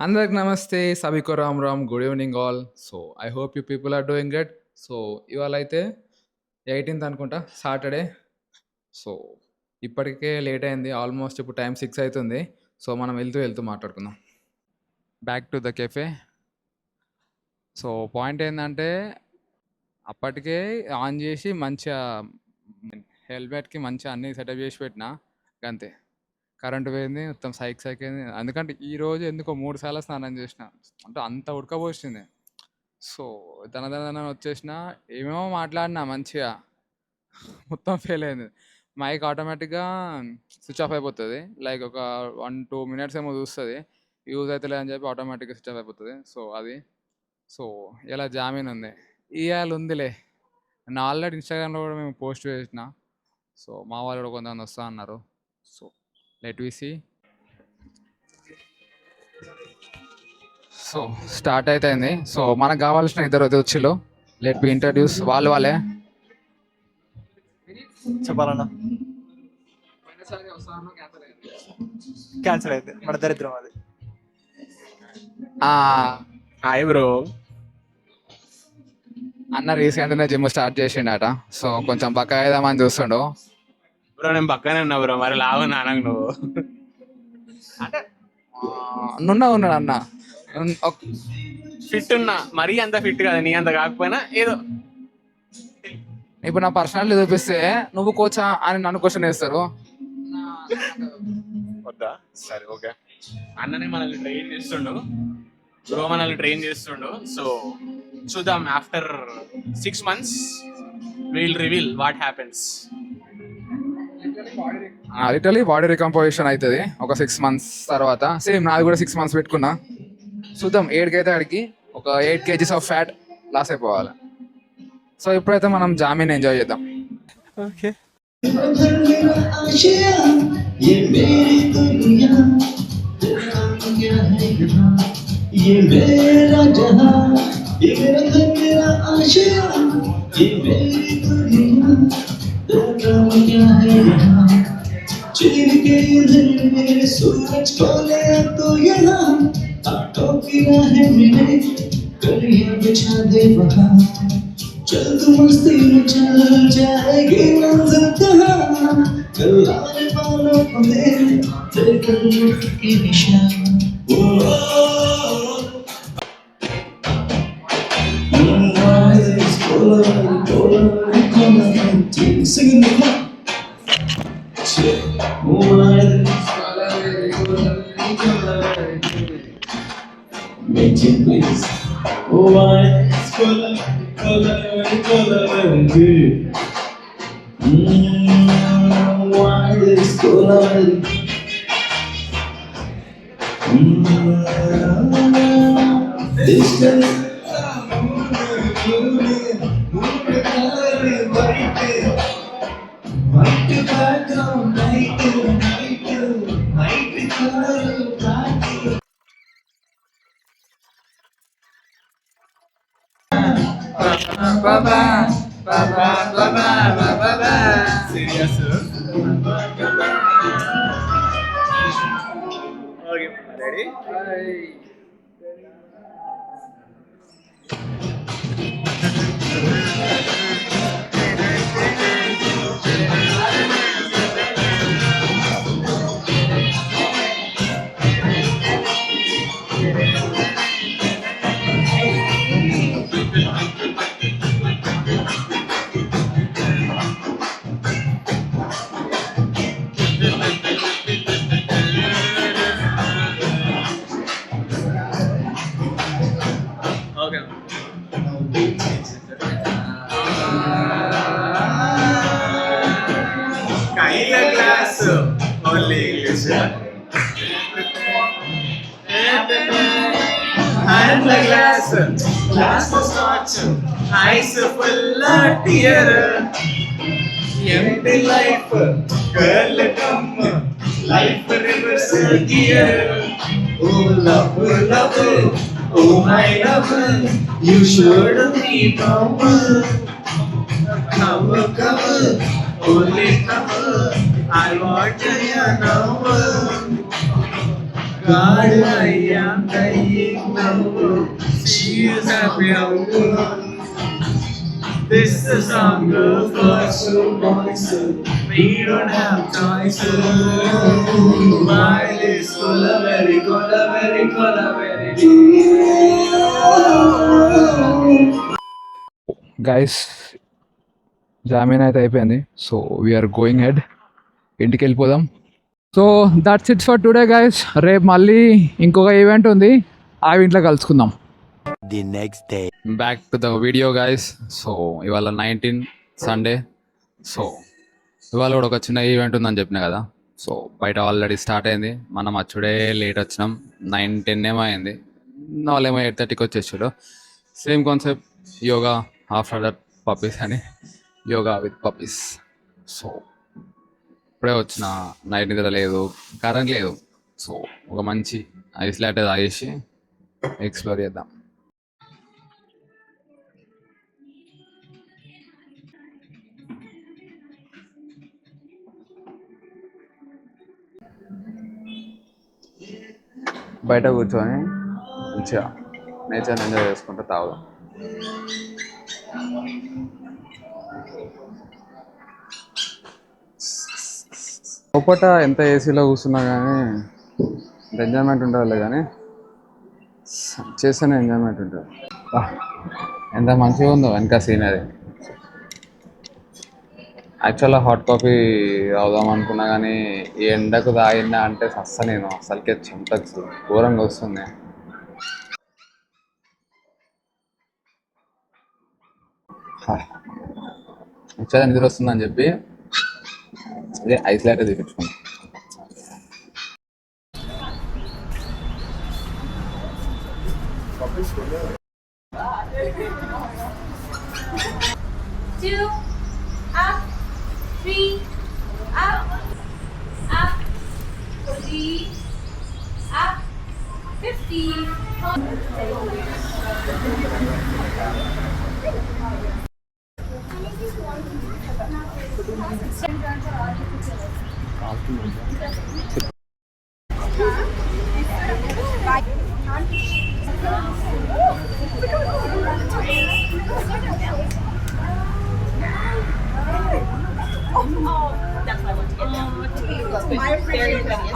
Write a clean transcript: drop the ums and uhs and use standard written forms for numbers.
అందరికి నమస్తే, సభికు Ram Ram, good evening all. So I hope you people are doing good. So ఇవాళ అయితే 18th అనుకుంటా, సాటర్డే. సో ఇప్పటికే లేట్ అయింది, ఆల్మోస్ట్ ఇప్పుడు టైం 6 అవుతుంది. సో మనం వెళ్తూ వెళ్తూ మాట్లాడుకుందాం. Back to the cafe. So point ఏంటంటే, అప్పటికే ఆన్ చేసి మంచిగా హెల్మెట్కి మంచిగా అన్నీ సెటప్ చేసి పెట్టిన, అంతే కరెంటు పోయింది, మొత్తం సైక్ సైక్ అయింది. ఎందుకంటే ఈరోజు ఎందుకో 3 సార్లు స్నానం చేసిన, అంటే అంత ఉడకపోసింది. సో దన వచ్చేసిన, ఏమేమో మాట్లాడినా మంచిగా, మొత్తం ఫెయిల్ అయింది. మైక్ ఆటోమేటిక్గా స్విచ్ ఆఫ్ అయిపోతుంది, లైక్ ఒక 1-2 మినిట్స్ ఏమో చూస్తుంది, యూజ్ అవుతలే అని చెప్పి ఆటోమేటిక్గా స్విచ్ ఆఫ్ అయిపోతుంది. సో అది, సో ఇలా జామీన్ ఉంది, ఇవాళ ఉందిలే. నేను ఆల్రెడీ ఇన్స్టాగ్రామ్లో కూడా మేము పోస్ట్ చేసిన. సో మా వాళ్ళు కూడా కొంతమంది వస్తా అన్నారు. So let we see. So start అయిపోయింది. సో మనకు కావాల్సిన ఇద్దరు వచ్చిలో, లెట్ బి ఇంట్రడ్యూస్. వాళ్ళే చెప్పాలన్నా క్యాన్సల్ అయింది, మన దరిద్రం అది. Hi bro. అన్న రీసెంట్గా జిమ్ స్టార్ట్ చేసిండట, సో కొంచెం బక్క అయిదామని చూస్తుండు. బ్రో నేను పక్కనే ఉన్నా బ్రో, మరి లావు నానకు నువ్వు. అంటే ఉన్నాడు అన్న, ఫిట్ ఉన్నా, మరీ అంత ఫిట్ కాదు, నీ అంత కాకపోయినా ఏదో. ఇప్పుడు నా పర్సనాలిటీ చూపిస్తే నువ్వు కోచా అని నన్ను క్వశ్చన్ వేస్తారు. వద్దా? సరే ఓకే. అన్ననే మనల్ని ట్రైన్ చేస్తుండు బ్రో, మనల్ని ట్రైన్ చేస్తుండు. సో చూద్దాం, after 6 months will reveal what happens. Literally body recomposition అవుతుంది ఒక 6 months తర్వాత. సేమ్ నాది కూడా 6 months పెట్టుకున్నా. చూద్దాం, 8 అయితే ఆడికి ఒక 8 kgs ఆఫ్ ఫ్యాట్ లాస్ అయిపోవాలి. సో ఇప్పుడైతే మనం జామీన్ ఎంజాయ్ చేద్దాం. ఓకే. चीर के उधर मेरे सूरज को ले तो यहाँ टोकिया है मेरे कलियां बिछा दे वहाँ, चल तू मस्ती में चल जाएगी मंजिल कहाँ, कल आने वालों को तेरे कदमों के निशान. Singing the club. Mention please. Why is color good? Why is color? This is serious. Okay ready. Okay. కైల గ్లాస్ ఓన్లీ ఇంగ్లీష్. హ్యాండ్ల glass glass scotch ice full tear empty life girl come life reverse gear. Oh love love oh my love you should be come come come only come I want you now. God, I am the happy hour. This is the song for so boys. We don't have choices. My is Kolaveri, Kolaveri, Kolaveri. Guys జామీన్ అయితే అయిపోయింది. So we are going head, ఇంటికి వెళ్ళిపోదాం. So that's it's for today guys. రేపు మళ్ళీ ఇంకొక event ఉంది, ఆ ఈవెంట్లో కలుసుకుందాం. The next day. Back to the video guys. So ఇవాళ 19 సండే. సో ఇవాళ కూడా ఒక చిన్న ఈవెంట్ ఉందని చెప్పిన కదా. సో బయట ఆల్రెడీ స్టార్ట్ అయింది, మనం అచ్చుడే లేట్ వచ్చినాం. 9-10 ఏమో అయింది, వాళ్ళేమో 8:30కి వచ్చేసాడు. Same concept, yoga after that puppies అని, యోగా విత్ పప్పీస్. సో ఇప్పుడే వచ్చిన, నైట్ నిద్ర లేదు, కరెంట్ లేదు. సో ఒక మంచి ఐస్ లాటే తాగేసి ఎక్స్ప్లోర్ చేద్దాం. బయట కూర్చొని మంచిగా నేచర్ ఎంజాయ్ చేసుకుంటూ తాగుదాం. లోపట ఎంత ఏసీలో కూర్చున్నా కానీ ఎంత ఎంజాయ్మెంట్ ఉంటుంది, కానీ చేస్తేనే ఎంజాయ్మెంట్ ఉంటుంది. ఎంత మంచిగా ఉందో వెనక సీనరీ. యాక్చువల్గా హాట్ కాఫీ తాగుదాం అనుకున్నా కానీ ఈ ఎండకు తాగినా అంటే నేను అసలుకే చెమటచ్చు ఘోరంగా వస్తుంది. వచ్చేది నిద్ర వస్తుందని చెప్పి అదే ఐస్ లాటే తీపించుకున్నాం. Two, up, three, up, 3, up, 50. I appreciate that.